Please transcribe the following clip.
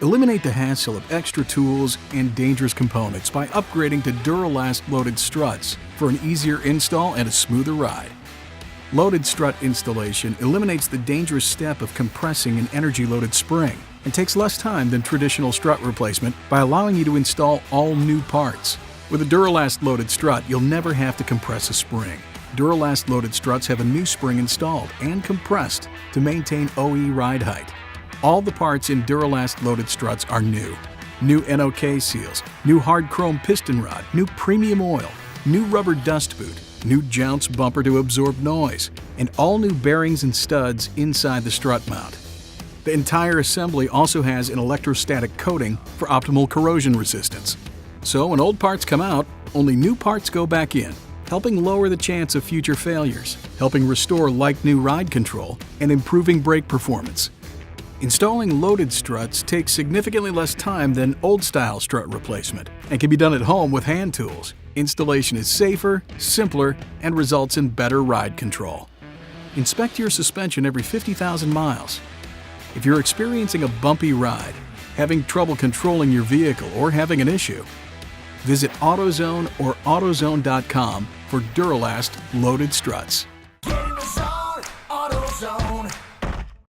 Eliminate the hassle of extra tools and dangerous components by upgrading to Duralast Loaded Struts for an easier install and a smoother ride. Loaded strut installation eliminates the dangerous step of compressing an energy-loaded spring and takes less time than traditional strut replacement by allowing you to install all new parts. With a Duralast Loaded Strut, you'll never have to compress a spring. Duralast Loaded Struts have a new spring installed and compressed to maintain OE ride height. All the parts in Duralast Loaded Struts are new. New NOK seals, new hard chrome piston rod, new premium oil, new rubber dust boot, new jounce bumper to absorb noise, and all new bearings and studs inside the strut mount. The entire assembly also has an electrostatic coating for optimal corrosion resistance. So when old parts come out, only new parts go back in, helping lower the chance of future failures, helping restore like-new ride control, and improving brake performance. Installing loaded struts takes significantly less time than old-style strut replacement and can be done at home with hand tools. Installation is safer, simpler, and results in better ride control. Inspect your suspension every 50,000 miles. If you're experiencing a bumpy ride, having trouble controlling your vehicle, or having an issue, visit AutoZone or AutoZone.com for Duralast Loaded Struts.